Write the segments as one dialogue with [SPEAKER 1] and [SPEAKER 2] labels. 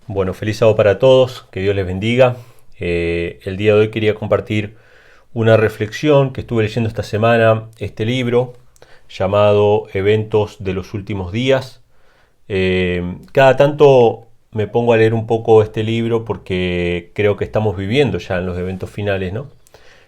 [SPEAKER 1] Bueno, feliz sábado para todos, que Dios les bendiga. El día de hoy quería compartir una reflexión que estuve leyendo esta semana, este libro llamado Eventos de los Últimos Días. Cada tanto me pongo a leer un poco este libro porque creo que estamos viviendo ya en los eventos finales, ¿no?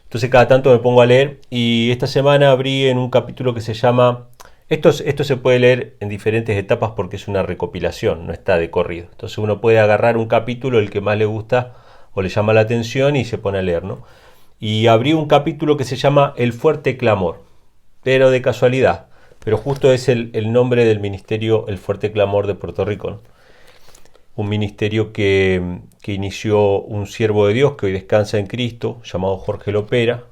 [SPEAKER 1] Entonces cada tanto me pongo a leer y esta semana abrí en un capítulo que se llama... Esto se puede leer en diferentes etapas porque es una recopilación, no está de corrido. Entonces uno puede agarrar un capítulo, el que más le gusta o le llama la atención y se pone a leer, ¿no? Y abrí un capítulo que se llama El Fuerte Clamor, pero de casualidad. Pero justo es el nombre del ministerio El Fuerte Clamor de Puerto Rico, ¿no? Un ministerio que inició un siervo de Dios que hoy descansa en Cristo, llamado Jorge Lopera,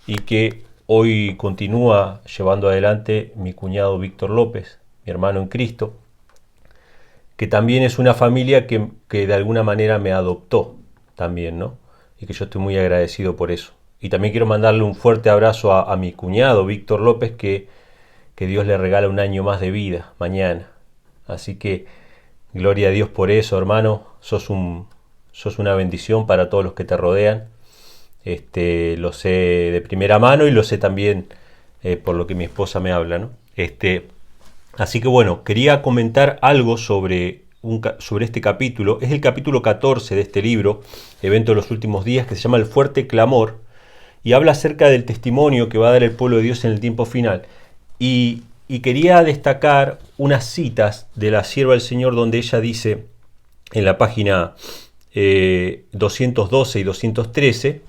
[SPEAKER 1] y que hoy continúa llevando adelante mi cuñado Víctor López, mi hermano en Cristo, que también es una familia que de alguna manera me adoptó también, ¿no? Y que yo estoy muy agradecido por eso. Y también quiero mandarle un fuerte abrazo a mi cuñado Víctor López, que Dios le regala un año más de vida mañana. Así que gloria a Dios por eso, hermano. Sos una bendición para todos los que te rodean. Lo sé de primera mano y lo sé también por lo que mi esposa me habla, ¿no? Así que bueno, quería comentar algo sobre este capítulo. Es el capítulo 14 de este libro, Evento de los Últimos Días, que se llama El Fuerte Clamor, y habla acerca del testimonio que va a dar el pueblo de Dios en el tiempo final. Y quería destacar unas citas de la sierva del Señor donde ella dice en la página 212 y 213,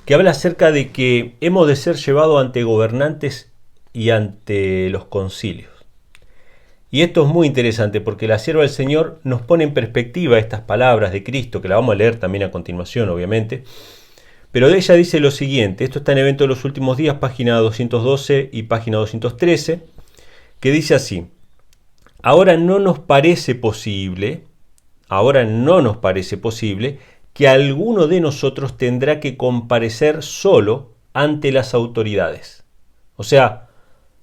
[SPEAKER 1] que habla acerca de que hemos de ser llevados ante gobernantes y ante los concilios. Y esto es muy interesante porque la sierva del Señor nos pone en perspectiva estas palabras de Cristo, que la vamos a leer también a continuación, obviamente. Pero de ella dice lo siguiente, esto está en Evento de los Últimos Días, página 212 y página 213, que dice así: ahora no nos parece posible que alguno de nosotros tendrá que comparecer solo ante las autoridades. O sea,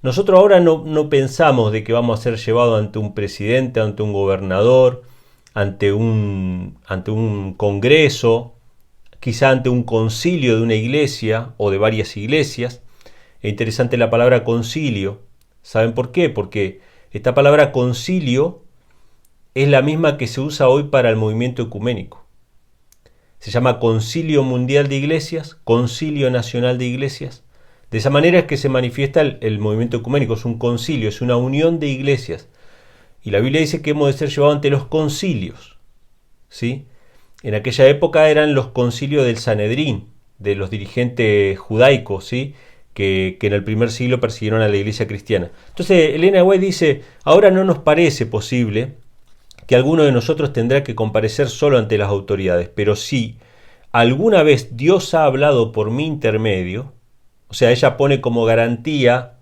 [SPEAKER 1] nosotros ahora no pensamos de que vamos a ser llevados ante un presidente, ante un gobernador, ante un congreso, quizá ante un concilio de una iglesia o de varias iglesias. Es interesante la palabra concilio. ¿Saben por qué? Porque esta palabra concilio es la misma que se usa hoy para el movimiento ecuménico. Se llama Concilio Mundial de Iglesias, Concilio Nacional de Iglesias. De esa manera es que se manifiesta el movimiento ecuménico, es un concilio, es una unión de iglesias. Y la Biblia dice que hemos de ser llevados ante los concilios, ¿sí? En aquella época eran los concilios del Sanedrín, de los dirigentes judaicos, ¿sí? Que en el primer siglo persiguieron a la iglesia cristiana. Entonces Elena White dice, ahora no nos parece posible que alguno de nosotros tendrá que comparecer solo ante las autoridades, pero si alguna vez Dios ha hablado por mi intermedio, o sea, ella pone como garantía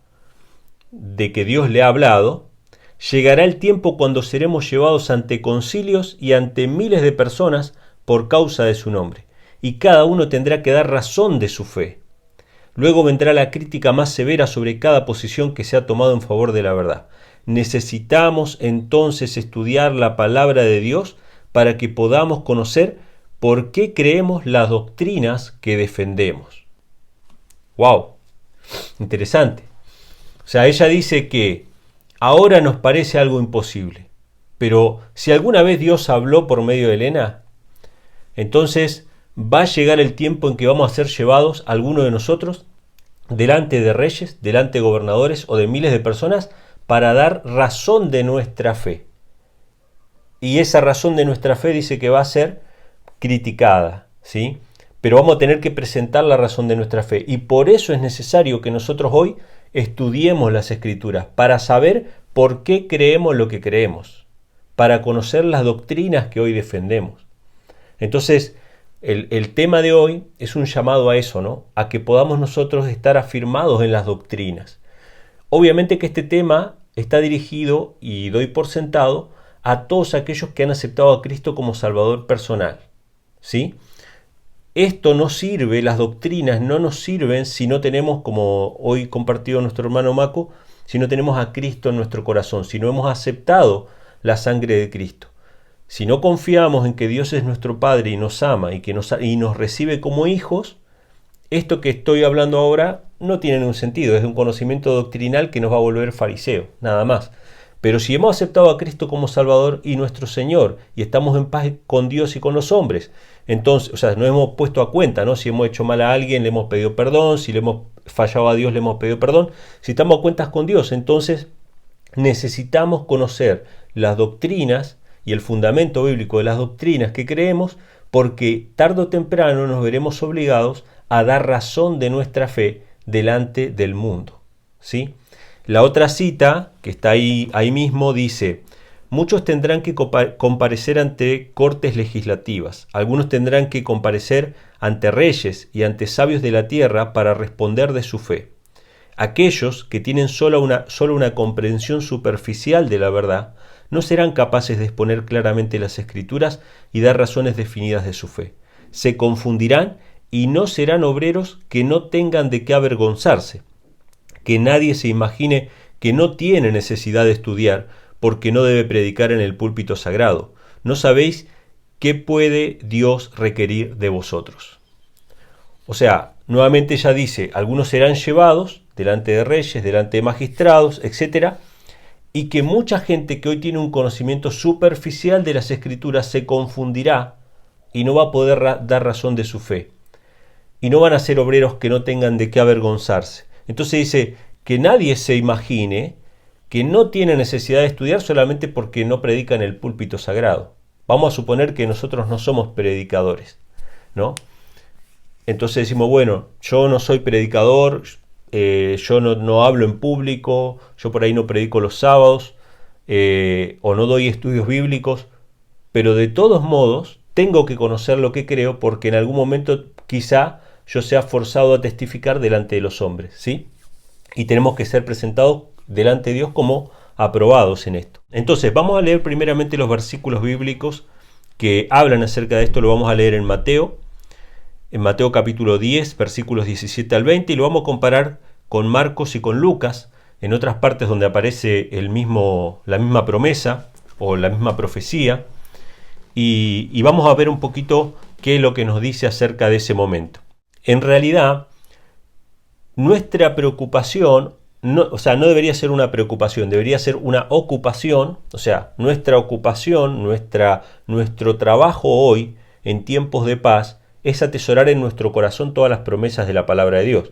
[SPEAKER 1] de que Dios le ha hablado, llegará el tiempo cuando seremos llevados ante concilios y ante miles de personas por causa de su nombre, y cada uno tendrá que dar razón de su fe. Luego vendrá la crítica más severa sobre cada posición que se ha tomado en favor de la verdad. Necesitamos entonces estudiar la palabra de Dios para que podamos conocer por qué creemos las doctrinas que defendemos. ¡Wow! Interesante. O sea, ella dice que ahora nos parece algo imposible, pero si alguna vez Dios habló por medio de Elena, entonces va a llegar el tiempo en que vamos a ser llevados, alguno de nosotros, delante de reyes, delante de gobernadores o de miles de personas para dar razón de nuestra fe. Y esa razón de nuestra fe dice que va a ser criticada, ¿sí? Pero vamos a tener que presentar la razón de nuestra fe. Y por eso es necesario que nosotros hoy estudiemos las Escrituras, para saber por qué creemos lo que creemos, para conocer las doctrinas que hoy defendemos. Entonces, el tema de hoy es un llamado a eso, ¿no? A que podamos nosotros estar afirmados en las doctrinas. Obviamente que este tema está dirigido, y doy por sentado, a todos aquellos que han aceptado a Cristo como Salvador personal, ¿sí? Esto no sirve, las doctrinas no nos sirven si no tenemos, como hoy compartió nuestro hermano Maco, si no tenemos a Cristo en nuestro corazón, si no hemos aceptado la sangre de Cristo. Si no confiamos en que Dios es nuestro Padre y nos ama y nos recibe como hijos, esto que estoy hablando ahora no tiene ningún sentido, es un conocimiento doctrinal que nos va a volver fariseo, nada más. Pero si hemos aceptado a Cristo como Salvador y nuestro Señor, y estamos en paz con Dios y con los hombres, entonces, o sea, nos hemos puesto a cuenta, ¿no? Si hemos hecho mal a alguien, le hemos pedido perdón, si le hemos fallado a Dios, le hemos pedido perdón. Si estamos a cuentas con Dios, entonces necesitamos conocer las doctrinas y el fundamento bíblico de las doctrinas que creemos, porque tarde o temprano nos veremos obligados a dar razón de nuestra fe delante del mundo, ¿sí? La otra cita, que está ahí mismo, dice: muchos tendrán que comparecer ante cortes legislativas, algunos tendrán que comparecer ante reyes y ante sabios de la tierra para responder de su fe. Aquellos que tienen solo una comprensión superficial de la verdad no serán capaces de exponer claramente las Escrituras y dar razones definidas de su fe. Se confundirán y no serán obreros que no tengan de qué avergonzarse. Que nadie se imagine que no tiene necesidad de estudiar porque no debe predicar en el púlpito sagrado. ¿No sabéis qué puede Dios requerir de vosotros? O sea, nuevamente ya dice, algunos serán llevados delante de reyes, delante de magistrados, etc., y que mucha gente que hoy tiene un conocimiento superficial de las Escrituras se confundirá y no va a poder dar razón de su fe. Y no van a ser obreros que no tengan de qué avergonzarse. Entonces dice que nadie se imagine que no tiene necesidad de estudiar solamente porque no predica en el púlpito sagrado. Vamos a suponer que nosotros no somos predicadores, ¿no? Entonces decimos, bueno, yo no soy predicador, yo no hablo en público, yo por ahí no predico los sábados, o no doy estudios bíblicos, pero de todos modos tengo que conocer lo que creo porque en algún momento quizá yo sea forzado a testificar delante de los hombres, ¿sí? Y tenemos que ser presentados delante de Dios como aprobados en esto. Entonces, vamos a leer primeramente los versículos bíblicos que hablan acerca de esto. Lo vamos a leer en Mateo capítulo 10, versículos 17 al 20, y lo vamos a comparar con Marcos y con Lucas, en otras partes donde aparece la misma promesa o la misma profecía, y vamos a ver un poquito qué es lo que nos dice acerca de ese momento. En realidad, nuestra preocupación, no debería ser una preocupación, debería ser una ocupación. O sea, nuestra ocupación, nuestro trabajo hoy, en tiempos de paz, es atesorar en nuestro corazón todas las promesas de la palabra de Dios.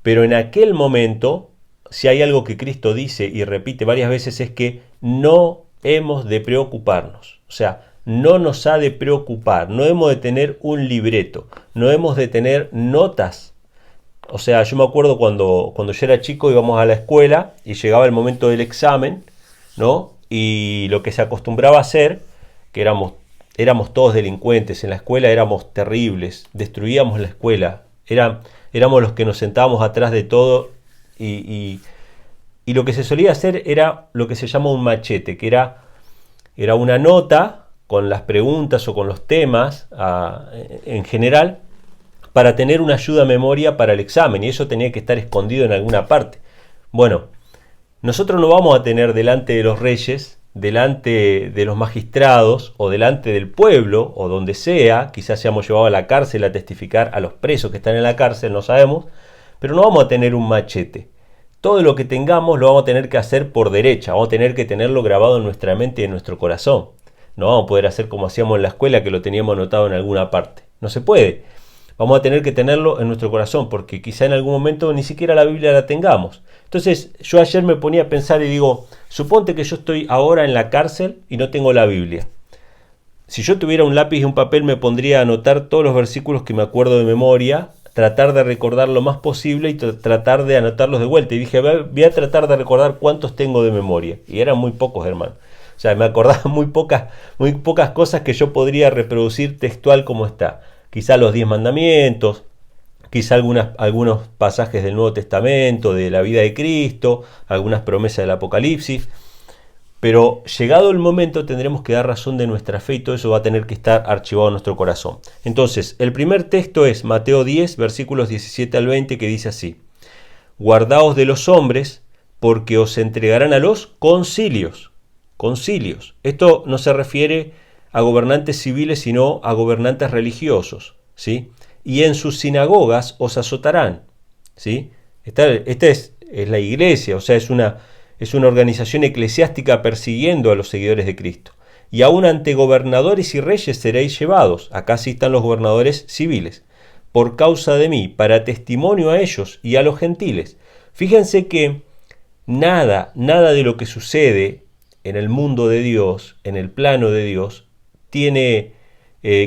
[SPEAKER 1] Pero en aquel momento, si hay algo que Cristo dice y repite varias veces, es que no hemos de preocuparnos. O sea, no nos ha de preocupar, no hemos de tener un libreto, no hemos de tener notas. O sea, yo me acuerdo cuando yo era chico, íbamos a la escuela y llegaba el momento del examen, ¿no? Y lo que se acostumbraba a hacer, que éramos todos delincuentes en la escuela, éramos terribles, destruíamos la escuela, éramos los que nos sentábamos atrás de todo, y lo que se solía hacer era lo que se llama un machete, que era una nota con las preguntas o con los temas en general, para tener una ayuda a memoria para el examen, y eso tenía que estar escondido en alguna parte. Bueno, nosotros no vamos a tener delante de los reyes, delante de los magistrados o delante del pueblo o donde sea, quizás seamos llevados a la cárcel a testificar a los presos que están en la cárcel, no sabemos, pero no vamos a tener un machete. Todo lo que tengamos lo vamos a tener que hacer por derecha, vamos a tener que tenerlo grabado en nuestra mente y en nuestro corazón. No vamos a poder hacer como hacíamos en la escuela, que lo teníamos anotado en alguna parte. No se puede. Vamos a tener que tenerlo en nuestro corazón, porque quizá en algún momento ni siquiera la Biblia la tengamos. Entonces, yo ayer me ponía a pensar y digo, suponte que yo estoy ahora en la cárcel y no tengo la Biblia. Si yo tuviera un lápiz y un papel, me pondría a anotar todos los versículos que me acuerdo de memoria, tratar de recordar lo más posible y tratar de anotarlos de vuelta. Y dije, voy a tratar de recordar cuántos tengo de memoria. Y eran muy pocos, hermano. O sea, me acordaba muy pocas cosas que yo podría reproducir textual como está. Quizá los 10 mandamientos, quizá algunos pasajes del Nuevo Testamento, de la vida de Cristo, algunas promesas del Apocalipsis. Pero llegado el momento tendremos que dar razón de nuestra fe y todo eso va a tener que estar archivado en nuestro corazón. Entonces, el primer texto es Mateo 10, versículos 17 al 20, que dice así: guardaos de los hombres, porque os entregarán a los concilios. Concilios. Esto no se refiere a gobernantes civiles, sino a gobernantes religiosos, ¿sí? Y en sus sinagogas os azotarán, ¿sí? Esta es la iglesia, o sea, es una organización eclesiástica persiguiendo a los seguidores de Cristo. Y aún ante gobernadores y reyes seréis llevados, acá sí están los gobernadores civiles, por causa de mí, para testimonio a ellos y a los gentiles. Fíjense que nada de lo que sucede en el mundo de Dios, en el plano de Dios,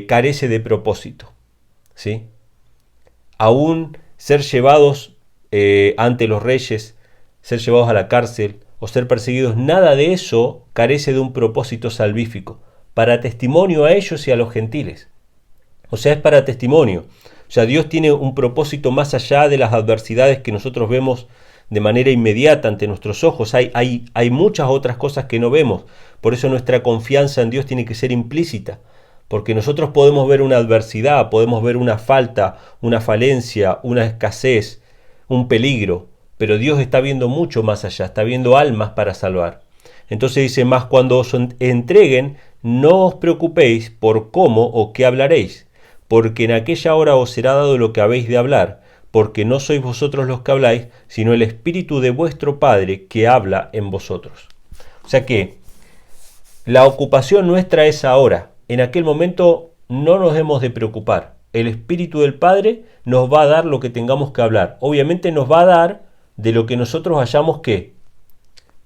[SPEAKER 1] carece de propósito, ¿sí? Aún ser llevados ante los reyes, ser llevados a la cárcel o ser perseguidos, nada de eso carece de un propósito salvífico, para testimonio a ellos y a los gentiles. O sea, es para testimonio. O sea, Dios tiene un propósito más allá de las adversidades que nosotros vemos de manera inmediata ante nuestros ojos. Hay muchas otras cosas que no vemos. Por eso nuestra confianza en Dios tiene que ser implícita. Porque nosotros podemos ver una adversidad, podemos ver una falta, una falencia, una escasez, un peligro. Pero Dios está viendo mucho más allá, está viendo almas para salvar. Entonces dice, más cuando os entreguen, no os preocupéis por cómo o qué hablaréis, porque en aquella hora os será dado lo que habéis de hablar, porque no sois vosotros los que habláis, sino el Espíritu de vuestro Padre que habla en vosotros. O sea que la ocupación nuestra es ahora. En aquel momento no nos hemos de preocupar. El Espíritu del Padre nos va a dar lo que tengamos que hablar. Obviamente nos va a dar de lo que nosotros hayamos que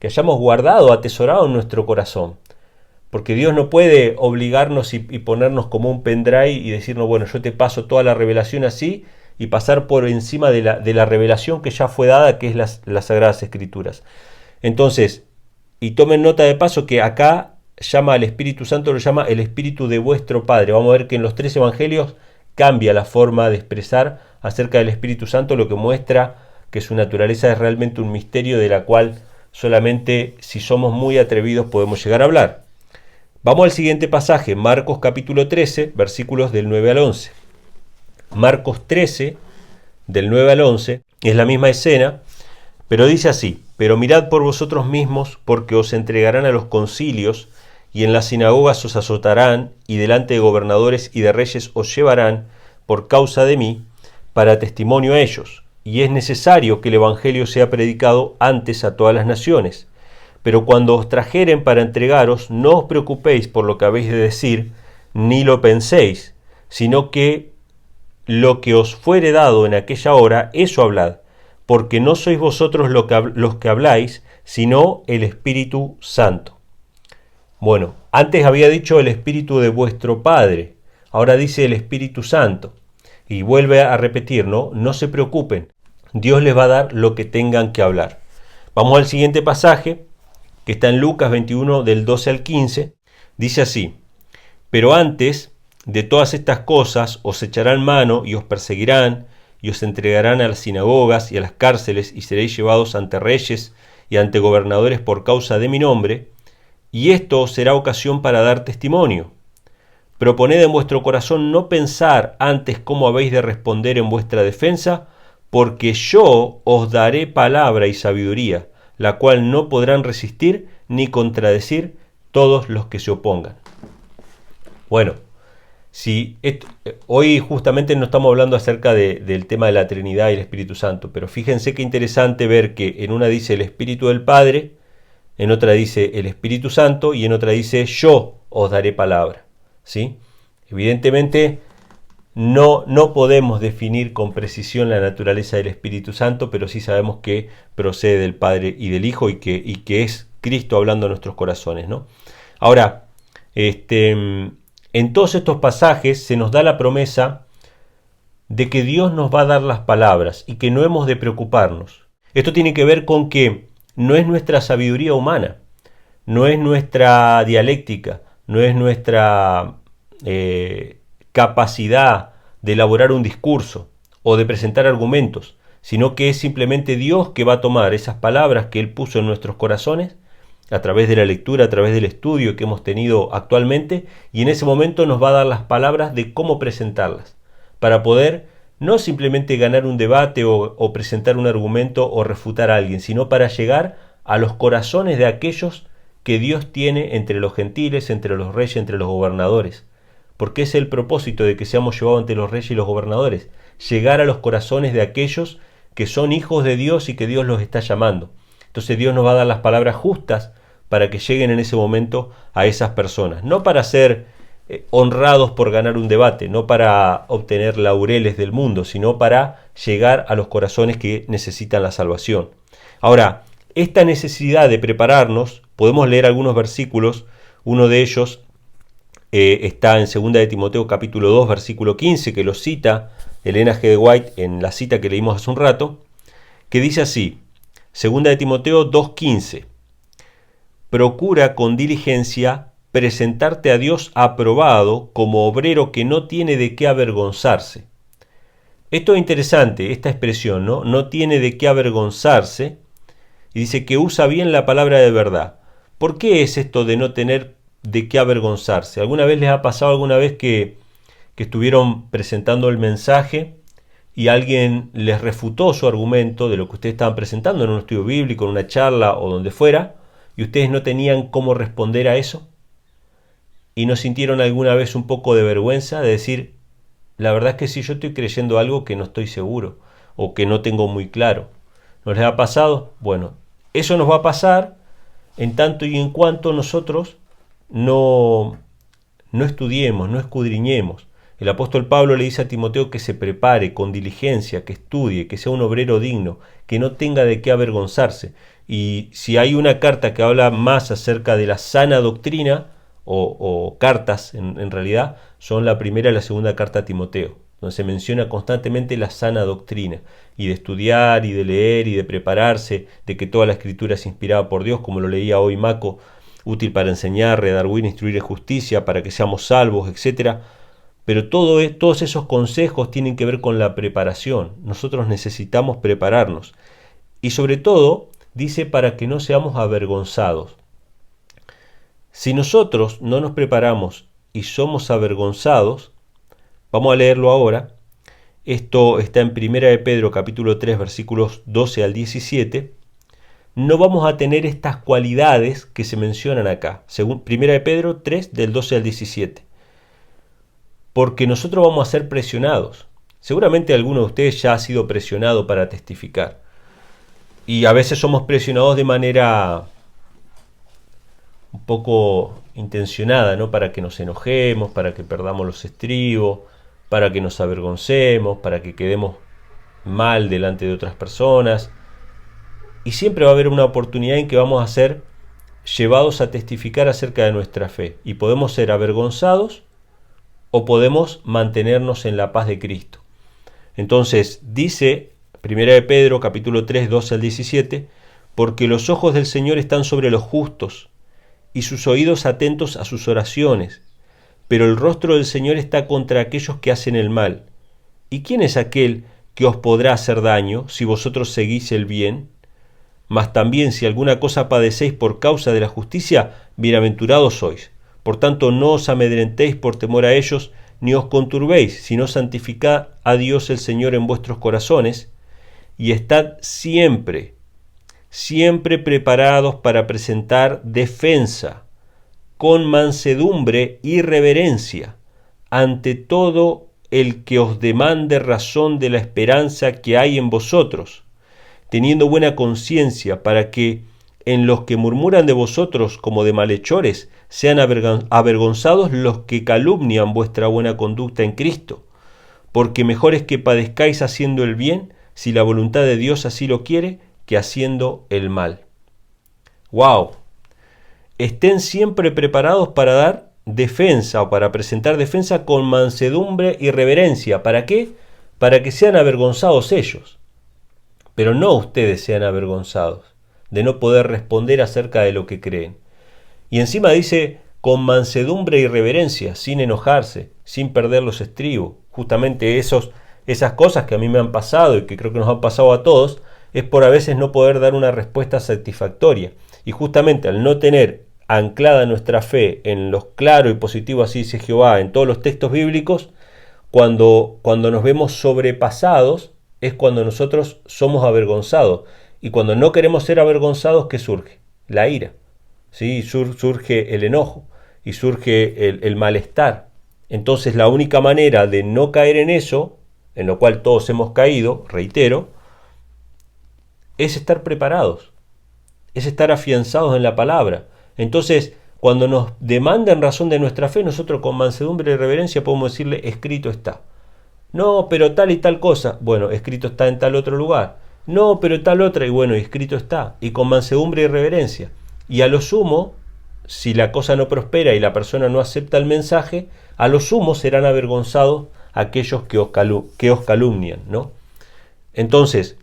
[SPEAKER 1] hayamos guardado, atesorado en nuestro corazón. Porque Dios no puede obligarnos y ponernos como un pendrive y decirnos, bueno, yo te paso toda la revelación así, y pasar por encima de la revelación que ya fue dada, que es las Sagradas Escrituras. Entonces, y tomen nota de paso que acá llama al Espíritu Santo, lo llama el Espíritu de vuestro Padre. Vamos a ver que en los 3 evangelios cambia la forma de expresar acerca del Espíritu Santo, lo que muestra que su naturaleza es realmente un misterio de la cual solamente si somos muy atrevidos podemos llegar a hablar. Vamos al siguiente pasaje, Marcos capítulo 13, versículos del 9 al 11. Marcos 13, del 9 al 11, es la misma escena, pero dice así: pero mirad por vosotros mismos, porque os entregarán a los concilios, y en las sinagogas os azotarán, y delante de gobernadores y de reyes os llevarán, por causa de mí, para testimonio a ellos. Y es necesario que el Evangelio sea predicado antes a todas las naciones. Pero cuando os trajeren para entregaros, no os preocupéis por lo que habéis de decir, ni lo penséis, sino que lo que os fuere dado en aquella hora, eso hablad, porque no sois vosotros los que habláis, sino el Espíritu Santo. Bueno, antes había dicho el Espíritu de vuestro Padre, ahora dice el Espíritu Santo. Y vuelve a repetir, no se preocupen, Dios les va a dar lo que tengan que hablar. Vamos al siguiente pasaje, que está en Lucas 21, del 12 al 15, dice así: pero antes de todas estas cosas os echarán mano y os perseguirán, y os entregarán a las sinagogas y a las cárceles, y seréis llevados ante reyes y ante gobernadores por causa de mi nombre, y esto os será ocasión para dar testimonio. Proponed en vuestro corazón no pensar antes cómo habéis de responder en vuestra defensa, porque yo os daré palabra y sabiduría, la cual no podrán resistir ni contradecir todos los que se opongan. Bueno, hoy justamente no estamos hablando acerca del tema de la Trinidad y el Espíritu Santo, pero fíjense qué interesante ver que en una dice el Espíritu del Padre, en otra dice el Espíritu Santo y en otra dice yo os daré palabra, ¿sí? Evidentemente no podemos definir con precisión la naturaleza del Espíritu Santo, pero sí sabemos que procede del Padre y del Hijo y que es Cristo hablando a nuestros corazones, ¿no? Ahora, en todos estos pasajes se nos da la promesa de que Dios nos va a dar las palabras y que no hemos de preocuparnos. Esto tiene que ver con que no es nuestra sabiduría humana, no es nuestra dialéctica, no es nuestra capacidad de elaborar un discurso o de presentar argumentos, sino que es simplemente Dios que va a tomar esas palabras que Él puso en nuestros corazones a través de la lectura, a través del estudio que hemos tenido actualmente, y en ese momento nos va a dar las palabras de cómo presentarlas, para poder no simplemente ganar un debate o presentar un argumento o refutar a alguien, sino para llegar a los corazones de aquellos que Dios tiene entre los gentiles, entre los reyes, entre los gobernadores. Porque es el propósito de que seamos llevados entre los reyes y los gobernadores, llegar a los corazones de aquellos que son hijos de Dios y que Dios los está llamando. Entonces Dios nos va a dar las palabras justas para que lleguen en ese momento a esas personas. No para ser honrados por ganar un debate, no para obtener laureles del mundo, sino para llegar a los corazones que necesitan la salvación. Ahora, esta necesidad de prepararnos, podemos leer algunos versículos, uno de ellos está en 2 de Timoteo capítulo 2, versículo 15, que lo cita Elena G. de White en la cita que leímos hace un rato, que dice así, 2 de Timoteo 2:15, procura con diligencia presentarte a Dios aprobado como obrero que no tiene de qué avergonzarse. Esto es interesante, esta expresión, ¿no? No tiene de qué avergonzarse, y dice que usa bien la palabra de verdad. ¿Por qué es esto de no tener de qué avergonzarse? ¿Alguna vez les ha pasado alguna vez que estuvieron presentando el mensaje y alguien les refutó su argumento de lo que ustedes estaban presentando en un estudio bíblico, en una charla o donde fuera, y ustedes no tenían cómo responder a eso? ¿Y no sintieron alguna vez un poco de vergüenza de decir, la verdad es que sí, yo estoy creyendo algo que no estoy seguro o que no tengo muy claro? ¿No les ha pasado? Bueno, eso nos va a pasar en tanto y en cuanto nosotros no estudiemos, no escudriñemos. El apóstol Pablo le dice a Timoteo que se prepare con diligencia, que estudie, que sea un obrero digno, que no tenga de qué avergonzarse. Y si hay una carta que habla más acerca de la sana doctrina, o cartas en realidad, son la primera y la segunda carta a Timoteo, donde se menciona constantemente la sana doctrina, y de estudiar, y de leer, y de prepararse, de que toda la escritura es inspirada por Dios, como lo leía hoy Maco, útil para enseñar, redarguir, instruir en justicia, para que seamos salvos, etc. Pero todos esos consejos tienen que ver con la preparación. Nosotros necesitamos prepararnos. Y sobre todo, dice para que no seamos avergonzados. Si nosotros no nos preparamos y somos avergonzados, vamos a leerlo ahora. Esto está en 1 de Pedro capítulo 3 versículos 12 al 17. No vamos a tener estas cualidades que se mencionan acá, según 1 de Pedro 3 del 12 al 17. Porque nosotros vamos a ser presionados. Seguramente alguno de ustedes ya ha sido presionado para testificar. Y a veces somos presionados de manera un poco intencionada, ¿no? Para que nos enojemos, para que perdamos los estribos, para que nos avergoncemos, para que quedemos mal delante de otras personas. Y siempre va a haber una oportunidad en que vamos a ser llevados a testificar acerca de nuestra fe. Y podemos ser avergonzados o podemos mantenernos en la paz de Cristo. Entonces, dice 1 de Pedro capítulo 3, 12 al 17, porque los ojos del Señor están sobre los justos, y sus oídos atentos a sus oraciones, pero el rostro del Señor está contra aquellos que hacen el mal. ¿Y quién es aquel que os podrá hacer daño si vosotros seguís el bien? Mas también si alguna cosa padecéis por causa de la justicia, bienaventurados sois. Por tanto, no os amedrentéis por temor a ellos, ni os conturbéis, sino santificad a Dios el Señor en vuestros corazones, y estad siempre preparados para presentar defensa con mansedumbre y reverencia ante todo el que os demande razón de la esperanza que hay en vosotros, teniendo buena conciencia, para que en los que murmuran de vosotros como de malhechores sean avergonzados los que calumnian vuestra buena conducta en Cristo, porque mejor es que padezcáis haciendo el bien, si la voluntad de Dios así lo quiere, que haciendo el mal. ¡Wow! Estén siempre preparados para dar defensa o para presentar defensa con mansedumbre y reverencia. ¿Para qué? Para que sean avergonzados ellos. Pero no ustedes sean avergonzados de no poder responder acerca de lo que creen. Y encima dice con mansedumbre y reverencia, sin enojarse, sin perder los estribos. Justamente esas cosas que a mí me han pasado y que creo que nos han pasado a todos, es por a veces no poder dar una respuesta satisfactoria. Y justamente al no tener anclada nuestra fe en lo claro y positivo, así dice Jehová, en todos los textos bíblicos, cuando nos vemos sobrepasados, es cuando nosotros somos avergonzados. Y cuando no queremos ser avergonzados, ¿qué surge? La ira. ¿sí? Surge el enojo y surge el malestar. Entonces la única manera de no caer en eso, en lo cual todos hemos caído, reitero, es estar preparados, es estar afianzados en la palabra. Entonces, cuando nos demandan razón de nuestra fe, nosotros con mansedumbre y reverencia podemos decirle, escrito está. No, pero tal y tal cosa. Bueno, escrito está en tal otro lugar. No, pero tal otra. Y bueno, escrito está. Y con mansedumbre y reverencia. Y a lo sumo, si la cosa no prospera y la persona no acepta el mensaje, a lo sumo serán avergonzados aquellos que os calumnian, ¿no? Entonces,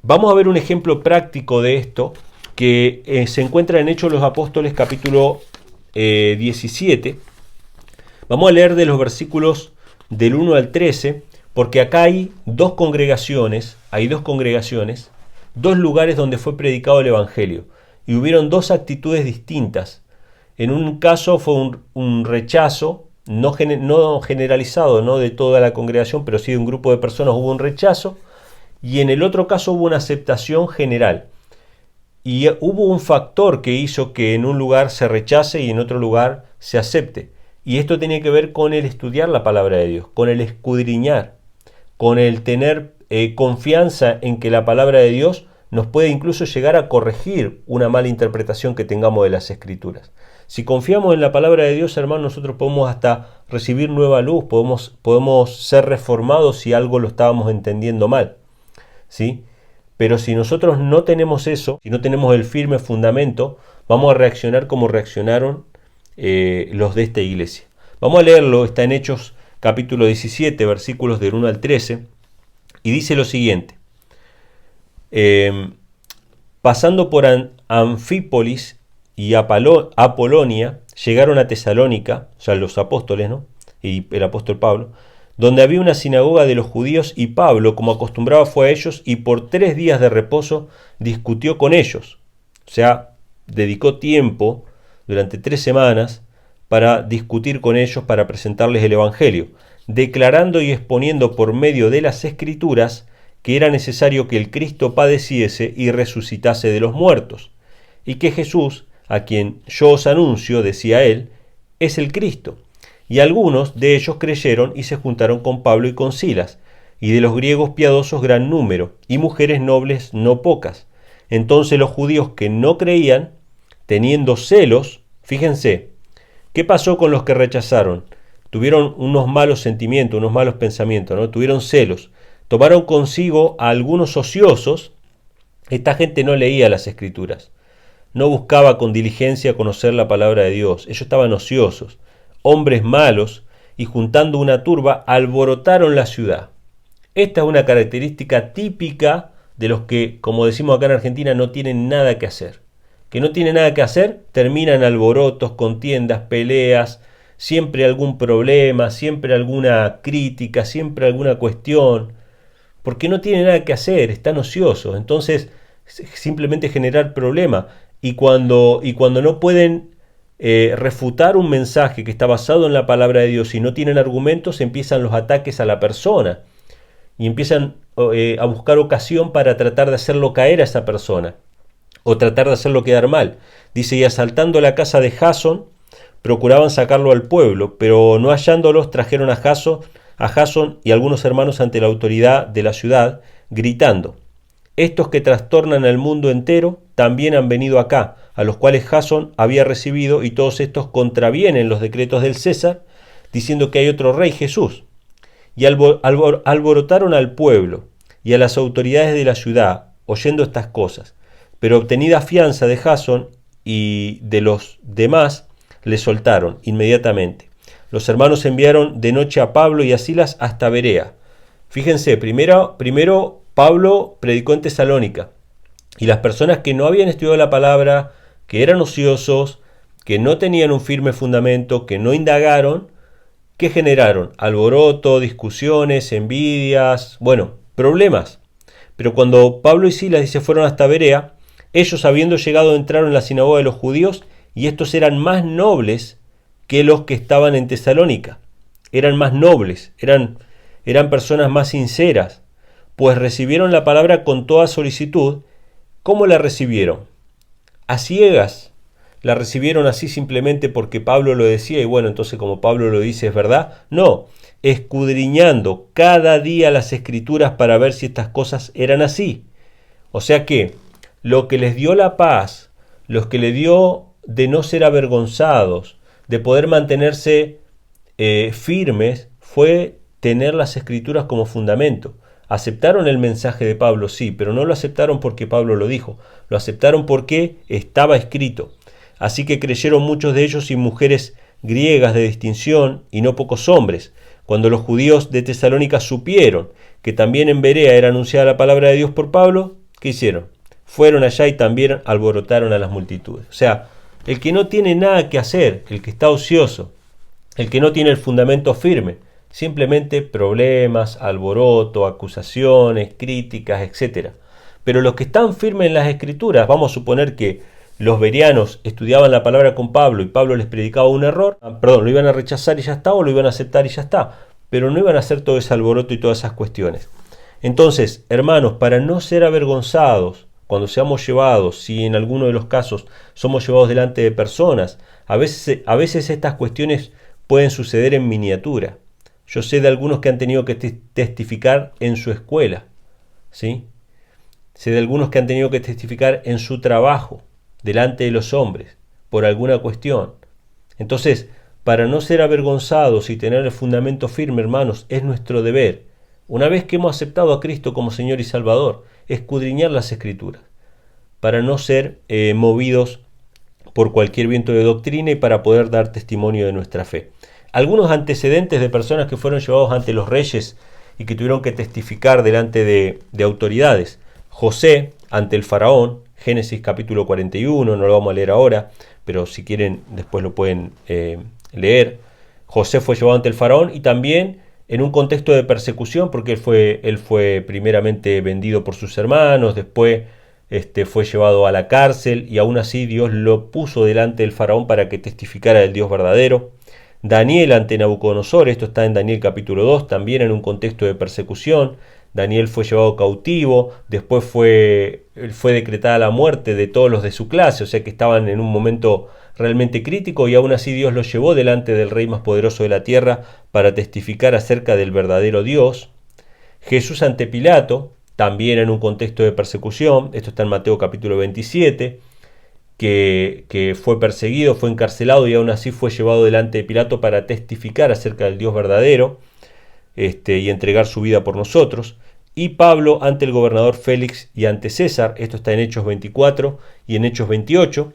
[SPEAKER 1] vamos a ver un ejemplo práctico de esto que se encuentra en Hechos de los Apóstoles capítulo 17. Vamos a leer de los versículos del 1 al 13, porque acá hay dos congregaciones, dos lugares donde fue predicado el Evangelio, y hubieron dos actitudes distintas. En un caso fue un rechazo, no generalizado, no de toda la congregación, pero sí de un grupo de personas hubo un rechazo, y en el otro caso hubo una aceptación general. Y hubo un factor que hizo que en un lugar se rechace y en otro lugar se acepte. Y esto tiene que ver con el estudiar la palabra de Dios, con el escudriñar, con el tener confianza en que la palabra de Dios nos puede incluso llegar a corregir una mala interpretación que tengamos de las Escrituras. Si confiamos en la palabra de Dios, hermanos, nosotros podemos hasta recibir nueva luz, podemos ser reformados si algo lo estábamos entendiendo mal, ¿sí? Pero si nosotros no tenemos eso, si no tenemos el firme fundamento, vamos a reaccionar como reaccionaron los de esta iglesia. Vamos a leerlo, está en Hechos capítulo 17, versículos del 1 al 13, y dice lo siguiente. Pasando por Anfípolis y Apolonia, llegaron a Tesalónica, o sea, los apóstoles, ¿no? Y el apóstol Pablo, donde había una sinagoga de los judíos, y Pablo, como acostumbraba, fue a ellos y por 3 días de reposo discutió con ellos. O sea, dedicó tiempo durante 3 semanas para discutir con ellos, para presentarles el Evangelio, declarando y exponiendo por medio de las Escrituras que era necesario que el Cristo padeciese y resucitase de los muertos, y que Jesús, a quien yo os anuncio, decía él, es el Cristo. Y algunos de ellos creyeron y se juntaron con Pablo y con Silas, y de los griegos piadosos gran número, y mujeres nobles no pocas. Entonces los judíos que no creían, teniendo celos, fíjense, ¿qué pasó con los que rechazaron? Tuvieron unos malos sentimientos, unos malos pensamientos, ¿no? Tuvieron celos. Tomaron consigo a algunos ociosos. Esta gente no leía las Escrituras, no buscaba con diligencia conocer la palabra de Dios. Ellos estaban ociosos, hombres malos, y juntando una turba alborotaron la ciudad. Esta es una característica típica de los que, como decimos acá en Argentina, no tienen nada que hacer. Que no tienen nada que hacer, terminan alborotos, contiendas, peleas, siempre algún problema, siempre alguna crítica, siempre alguna cuestión, porque no tienen nada que hacer, están ociosos. Entonces, simplemente generar problema. Y cuando no pueden refutar un mensaje que está basado en la palabra de Dios y no tienen argumentos, empiezan los ataques a la persona y empiezan a buscar ocasión para tratar de hacerlo caer a esa persona o tratar de hacerlo quedar mal. Dice, y asaltando la casa de Jasón, procuraban sacarlo al pueblo, pero no hallándolos trajeron a Jasón y algunos hermanos ante la autoridad de la ciudad, gritando, estos que trastornan al mundo entero también han venido acá, a los cuales Jasón había recibido, y todos estos contravienen los decretos del César, diciendo que hay otro rey, Jesús. Y alborotaron al pueblo y a las autoridades de la ciudad, oyendo estas cosas. Pero obtenida fianza de Jasón y de los demás, le soltaron inmediatamente. Los hermanos enviaron de noche a Pablo y a Silas hasta Berea. Fíjense, primero Pablo predicó en Tesalónica, y las personas que no habían estudiado la palabra, que eran ociosos, que no tenían un firme fundamento, que no indagaron, ¿qué generaron? Alboroto, discusiones, envidias, bueno, problemas. Pero cuando Pablo y Silas, dice, fueron hasta Berea, ellos, habiendo llegado, entraron en la sinagoga de los judíos, y estos eran más nobles que los que estaban en Tesalónica. Eran más nobles, eran personas más sinceras, pues recibieron la palabra con toda solicitud. ¿Cómo la recibieron? A ciegas, la recibieron así simplemente porque Pablo lo decía y bueno, entonces como Pablo lo dice es verdad. No, escudriñando cada día las escrituras para ver si estas cosas eran así. O sea que lo que les dio la paz, lo que les dio de no ser avergonzados, de poder mantenerse firmes, fue tener las escrituras como fundamento. Aceptaron el mensaje de Pablo, sí, pero no lo aceptaron porque Pablo lo dijo, lo aceptaron porque estaba escrito. Así que creyeron muchos de ellos y mujeres griegas de distinción y no pocos hombres. Cuando los judíos de Tesalónica supieron que también en Berea era anunciada la palabra de Dios por Pablo, ¿qué hicieron? Fueron allá y también alborotaron a las multitudes. O sea, el que no tiene nada que hacer, el que está ocioso, el que no tiene el fundamento firme, simplemente problemas, alboroto, acusaciones, críticas, etc. Pero los que están firmes en las escrituras, vamos a suponer que los bereanos estudiaban la palabra con Pablo y Pablo les predicaba un error, lo iban a rechazar y ya está, o lo iban a aceptar y ya está, pero no iban a hacer todo ese alboroto y todas esas cuestiones. Entonces, hermanos, para no ser avergonzados cuando seamos llevados, si en alguno de los casos somos llevados delante de personas, a veces estas cuestiones pueden suceder en miniatura. Yo sé de algunos que han tenido que testificar en su escuela, ¿sí? Sé de algunos que han tenido que testificar en su trabajo, delante de los hombres, por alguna cuestión. Entonces, para no ser avergonzados y tener el fundamento firme, hermanos, es nuestro deber, una vez que hemos aceptado a Cristo como Señor y Salvador, escudriñar las Escrituras, para no ser movidos por cualquier viento de doctrina y para poder dar testimonio de nuestra fe. Algunos antecedentes de personas que fueron llevados ante los reyes y que tuvieron que testificar delante de autoridades. José ante el faraón, Génesis capítulo 41, no lo vamos a leer ahora, pero si quieren después lo pueden leer. José fue llevado ante el faraón y también en un contexto de persecución, porque él fue primeramente vendido por sus hermanos, después fue llevado a la cárcel y aún así Dios lo puso delante del faraón para que testificara del Dios verdadero. Daniel ante Nabucodonosor, esto está en Daniel capítulo 2, también en un contexto de persecución. Daniel fue llevado cautivo, después fue decretada la muerte de todos los de su clase, o sea que estaban en un momento realmente crítico y aún así Dios los llevó delante del rey más poderoso de la tierra para testificar acerca del verdadero Dios. Jesús ante Pilato, también en un contexto de persecución, esto está en Mateo capítulo 27, que fue perseguido, fue encarcelado y aún así fue llevado delante de Pilato para testificar acerca del Dios verdadero y entregar su vida por nosotros. Y Pablo ante el gobernador Félix y ante César, esto está en Hechos 24 y en Hechos 28,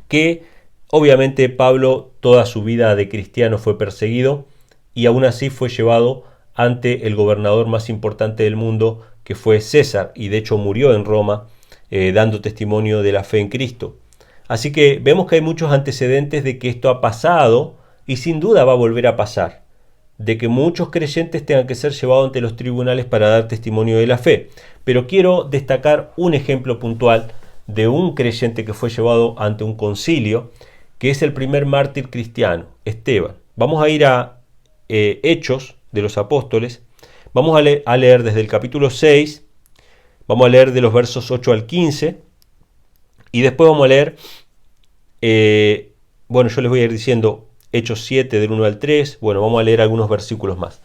[SPEAKER 1] que obviamente Pablo toda su vida de cristiano fue perseguido y aún así fue llevado ante el gobernador más importante del mundo, que fue César, y de hecho murió en Roma dando testimonio de la fe en Cristo. Así que vemos que hay muchos antecedentes de que esto ha pasado y sin duda va a volver a pasar, de que muchos creyentes tengan que ser llevados ante los tribunales para dar testimonio de la fe. Pero quiero destacar un ejemplo puntual de un creyente que fue llevado ante un concilio, que es el primer mártir cristiano, Esteban. Vamos a ir a Hechos de los Apóstoles, vamos a leer desde el capítulo 6, vamos a leer de los versos 8 al 15, y después vamos a leer, yo les voy a ir diciendo Hechos 7 del 1 al 3, vamos a leer algunos versículos más.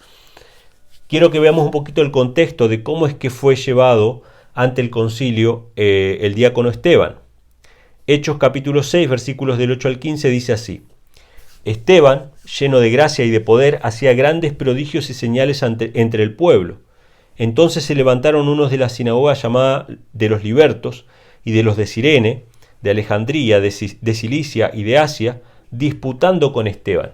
[SPEAKER 1] Quiero que veamos un poquito el contexto de cómo es que fue llevado ante el concilio el diácono Esteban. Hechos capítulo 6, versículos del 8 al 15 dice así: Esteban, lleno de gracia y de poder, hacía grandes prodigios y señales entre el pueblo. Entonces se levantaron unos de la sinagoga llamada de los libertos y de los de Cirene, de Alejandría, de Cilicia y de Asia, disputando con Esteban.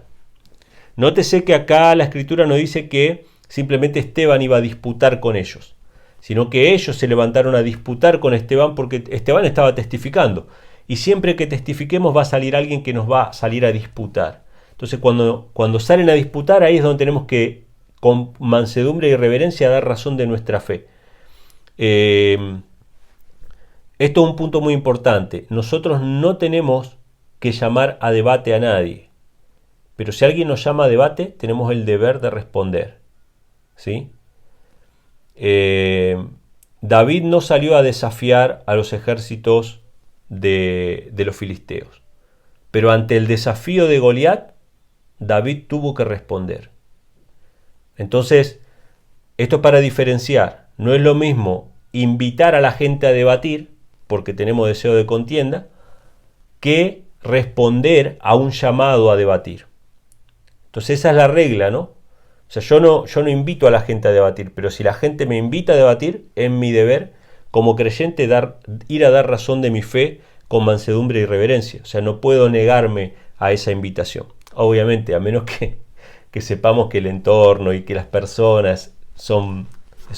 [SPEAKER 1] Nótese que acá la escritura no dice que simplemente Esteban iba a disputar con ellos, sino que ellos se levantaron a disputar con Esteban porque Esteban estaba testificando. Y siempre que testifiquemos va a salir alguien que nos va a salir a disputar. Entonces cuando salen a disputar, ahí es donde tenemos que, con mansedumbre y reverencia, dar razón de nuestra fe. Esto es un punto muy importante. Nosotros no tenemos que llamar a debate a nadie. Pero si alguien nos llama a debate, tenemos el deber de responder. ¿Sí? David no salió a desafiar a los ejércitos de los filisteos. pero ante el desafío de Goliat, David tuvo que responder. Entonces, esto es para diferenciar. No es lo mismo invitar a la gente a debatir, porque tenemos deseo de contienda, que responder a un llamado a debatir. Entonces esa es la regla, ¿no? O sea, yo no invito a la gente a debatir, pero si la gente me invita a debatir, es mi deber como creyente ir a dar razón de mi fe con mansedumbre y reverencia. O sea, no puedo negarme a esa invitación. Obviamente, a menos que sepamos que el entorno y que las personas es un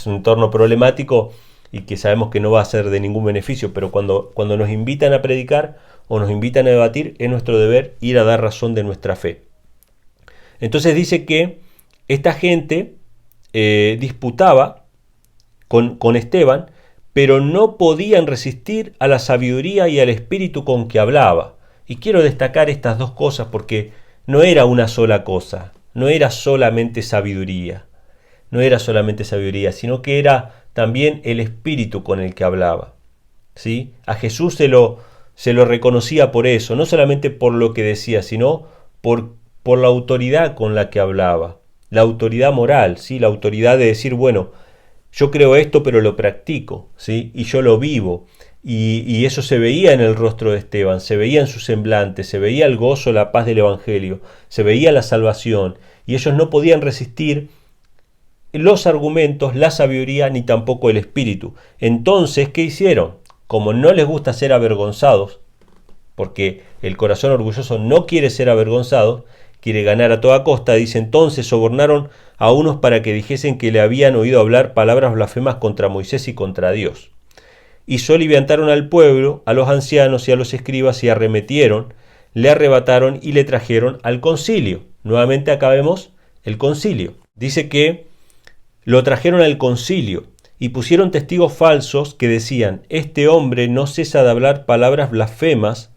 [SPEAKER 1] entorno problemático y que sabemos que no va a ser de ningún beneficio, pero cuando nos invitan a predicar o nos invitan a debatir, es nuestro deber ir a dar razón de nuestra fe. Entonces dice que esta gente disputaba con Esteban, pero no podían resistir a la sabiduría y al espíritu con que hablaba. Y quiero destacar estas dos cosas porque no era una sola cosa, no era solamente sabiduría, sino que era también el espíritu con el que hablaba. ¿Sí? A Jesús se lo reconocía por eso, no solamente por lo que decía, sino por la autoridad con la que hablaba, la autoridad moral, ¿sí? La autoridad de decir, bueno, yo creo esto pero lo practico, ¿sí? Y yo lo vivo, y eso se veía en el rostro de Esteban, se veía en su semblante, se veía el gozo, la paz del Evangelio, se veía la salvación, y ellos no podían resistir los argumentos, la sabiduría, ni tampoco el espíritu. Entonces, ¿qué hicieron? Como no les gusta ser avergonzados, porque el corazón orgulloso no quiere ser avergonzado, quiere ganar a toda costa, dice, entonces sobornaron a unos para que dijesen que le habían oído hablar palabras blasfemas contra Moisés y contra Dios. Y soliviantaron al pueblo, a los ancianos y a los escribas, y arremetieron, le arrebataron y le trajeron al concilio. Nuevamente acá vemos el concilio. Dice que lo trajeron al concilio y pusieron testigos falsos que decían, este hombre no cesa de hablar palabras blasfemas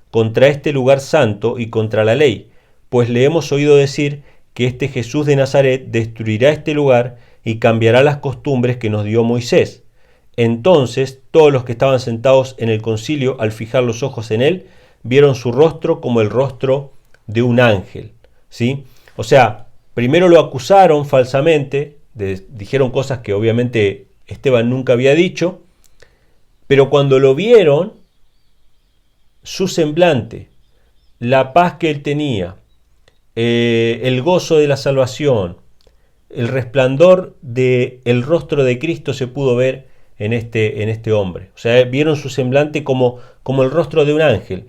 [SPEAKER 1] contra este lugar santo y contra la ley, pues le hemos oído decir que este Jesús de Nazaret destruirá este lugar y cambiará las costumbres que nos dio Moisés. Entonces todos los que estaban sentados en el concilio, al fijar los ojos en él, vieron su rostro como el rostro de un ángel. ¿Sí? O sea, primero lo acusaron falsamente, dijeron cosas que obviamente Esteban nunca había dicho, pero cuando lo vieron, su semblante, la paz que él tenía, el gozo de la salvación, el resplandor del rostro de Cristo se pudo ver en este hombre. O sea, vieron su semblante como el rostro de un ángel.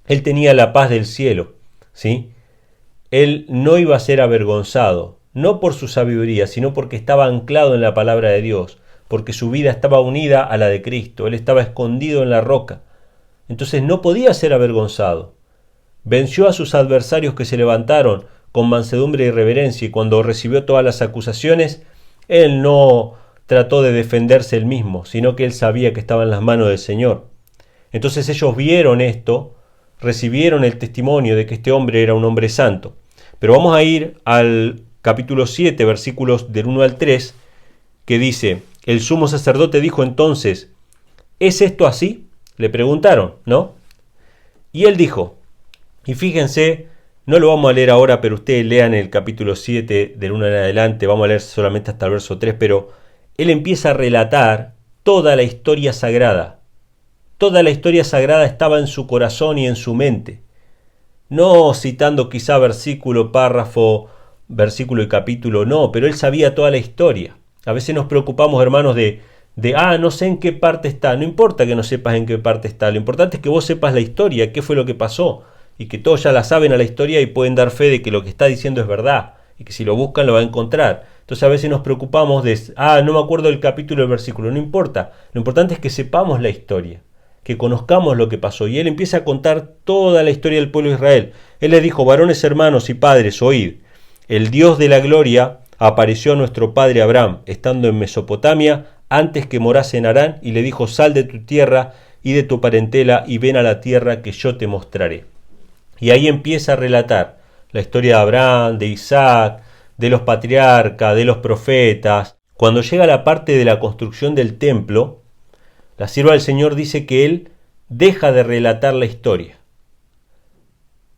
[SPEAKER 1] Él tenía la paz del cielo, ¿sí? Él no iba a ser avergonzado, no por su sabiduría, sino porque estaba anclado en la palabra de Dios, porque su vida estaba unida a la de Cristo, él estaba escondido en la roca. Entonces no podía ser avergonzado. Venció a sus adversarios que se levantaron con mansedumbre y reverencia, y cuando recibió todas las acusaciones, él no trató de defenderse él mismo, sino que él sabía que estaba en las manos del Señor. Entonces ellos vieron esto, recibieron el testimonio de que este hombre era un hombre santo. Pero vamos a ir al capítulo 7, versículos del 1 al 3, que dice, el sumo sacerdote dijo entonces, ¿es esto así? Le preguntaron, ¿no? Y él dijo, y fíjense, no lo vamos a leer ahora, pero ustedes lean el capítulo 7 del 1 en adelante, vamos a leer solamente hasta el verso 3, pero él empieza a relatar toda la historia sagrada. Toda la historia sagrada estaba en su corazón y en su mente. No citando quizá versículo, párrafo, versículo y capítulo, no, pero él sabía toda la historia. A veces nos preocupamos, hermanos, de no sé en qué parte está. No importa que no sepas en qué parte está, lo importante es que vos sepas la historia, qué fue lo que pasó, y que todos ya la saben a la historia y pueden dar fe de que lo que está diciendo es verdad, y que si lo buscan lo va a encontrar. Entonces a veces nos preocupamos de, no me acuerdo del capítulo del versículo, no importa. Lo importante es que sepamos la historia, que conozcamos lo que pasó. Y él empieza a contar toda la historia del pueblo de Israel. Él les dijo, varones, hermanos y padres, oíd, el Dios de la gloria apareció a nuestro padre Abraham, estando en Mesopotamia, antes que morase en Harán, y le dijo, sal de tu tierra y de tu parentela, y ven a la tierra que yo te mostraré. Y ahí empieza a relatar la historia de Abraham, de Isaac, de los patriarcas, de los profetas. Cuando llega la parte de la construcción del templo, la sierva del Señor dice que él deja de relatar la historia.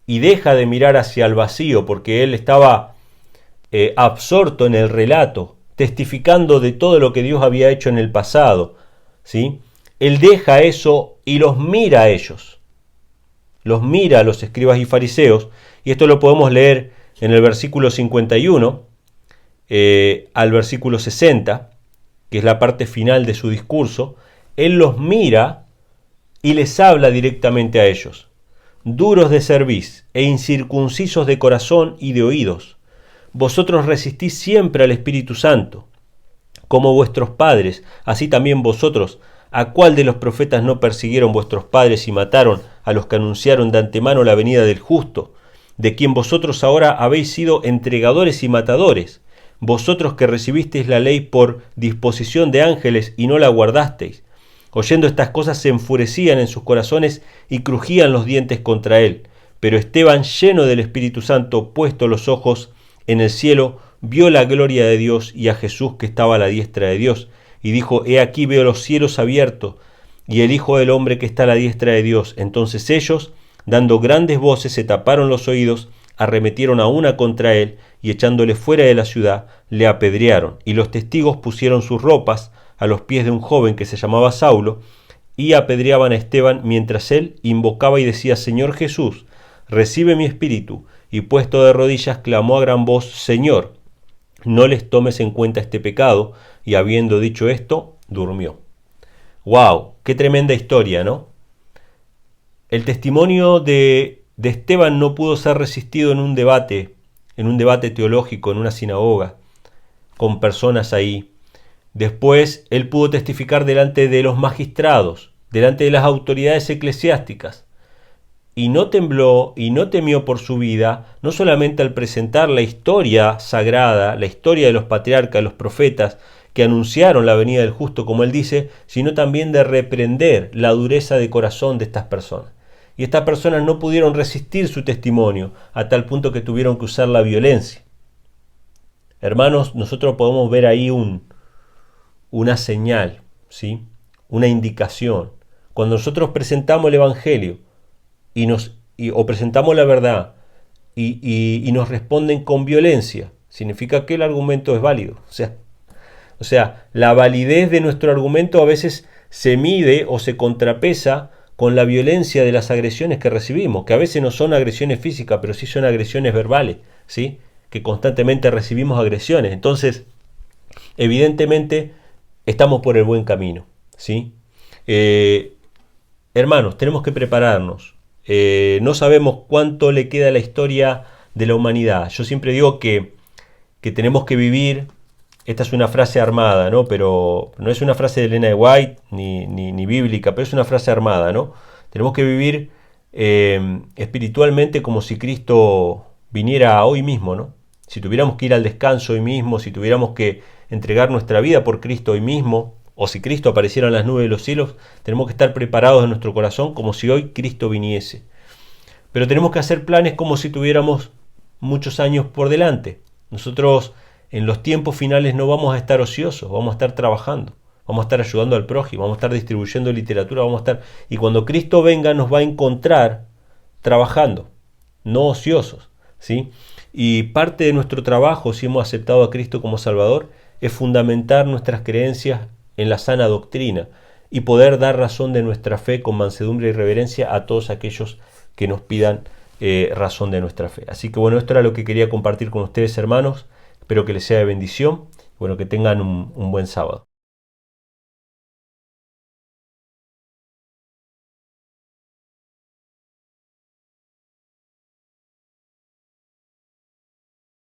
[SPEAKER 1] y deja de mirar hacia el vacío porque él estaba absorto en el relato, testificando de todo lo que Dios había hecho en el pasado, ¿sí? Él deja eso y los mira a ellos, los mira a los escribas y fariseos, y esto lo podemos leer en el versículo 51 al versículo 60, que es la parte final de su discurso. Él los mira y les habla directamente a ellos. Duros de cerviz e incircuncisos de corazón y de oídos, vosotros resistís siempre al Espíritu Santo, como vuestros padres, así también vosotros. ¿A cuál de los profetas no persiguieron vuestros padres y mataron a los que anunciaron de antemano la venida del justo, de quien vosotros ahora habéis sido entregadores y matadores? Vosotros que recibisteis la ley por disposición de ángeles y no la guardasteis. Oyendo estas cosas se enfurecían en sus corazones y crujían los dientes contra él. Pero Esteban, lleno del Espíritu Santo, puesto los ojos en el cielo, vio la gloria de Dios y a Jesús que estaba a la diestra de Dios, y dijo: He aquí veo los cielos abiertos, y el Hijo del Hombre que está a la diestra de Dios. Entonces ellos, dando grandes voces, se taparon los oídos, arremetieron a una contra él, y echándole fuera de la ciudad, le apedrearon. Y los testigos pusieron sus ropas a los pies de un joven que se llamaba Saulo, y apedreaban a Esteban mientras él invocaba y decía: Señor Jesús, recibe mi espíritu. Y puesto de rodillas clamó a gran voz: Señor, no les tomes en cuenta este pecado. Y habiendo dicho esto, durmió. ¡Wow! ¡Qué tremenda historia!, ¿no? El testimonio de Esteban no pudo ser resistido en un debate teológico, en una sinagoga, con personas ahí. Después él pudo testificar delante de los magistrados, delante de las autoridades eclesiásticas, y no tembló y no temió por su vida, no solamente al presentar la historia sagrada, la historia de los patriarcas, los profetas, que anunciaron la venida del justo, como él dice, sino también de reprender la dureza de corazón de estas personas. Y estas personas no pudieron resistir su testimonio, a tal punto que tuvieron que usar la violencia. Hermanos, nosotros podemos ver ahí una señal, ¿sí? Una indicación. Cuando nosotros presentamos el Evangelio o presentamos la verdad y nos responden con violencia, significa que el argumento es válido. O sea, la validez de nuestro argumento a veces se mide o se contrapesa con la violencia de las agresiones que recibimos, que a veces no son agresiones físicas, pero sí son agresiones verbales, ¿sí? Que constantemente recibimos agresiones. Entonces, evidentemente, estamos por el buen camino, ¿sí? Hermanos, tenemos que prepararnos. No sabemos cuánto le queda a la historia de la humanidad. Yo siempre digo que tenemos que vivir. Esta es una frase armada, ¿no? Pero no es una frase de Elena de White ni bíblica, pero es una frase armada, ¿no? Tenemos que vivir espiritualmente como si Cristo viniera hoy mismo, ¿no? Si tuviéramos que ir al descanso hoy mismo, si tuviéramos que entregar nuestra vida por Cristo hoy mismo, o si Cristo apareciera en las nubes de los cielos, tenemos que estar preparados en nuestro corazón como si hoy Cristo viniese. Pero tenemos que hacer planes como si tuviéramos muchos años por delante. Nosotros en los tiempos finales no vamos a estar ociosos, vamos a estar trabajando, vamos a estar ayudando al prójimo, vamos a estar distribuyendo literatura, y cuando Cristo venga nos va a encontrar trabajando, no ociosos, ¿sí? Y parte de nuestro trabajo, si hemos aceptado a Cristo como Salvador, es fundamentar nuestras creencias en la sana doctrina y poder dar razón de nuestra fe con mansedumbre y reverencia a todos aquellos que nos pidan razón de nuestra fe. Así que bueno, esto era lo que quería compartir con ustedes, hermanos. Espero que les sea de bendición. Bueno, que tengan un buen sábado.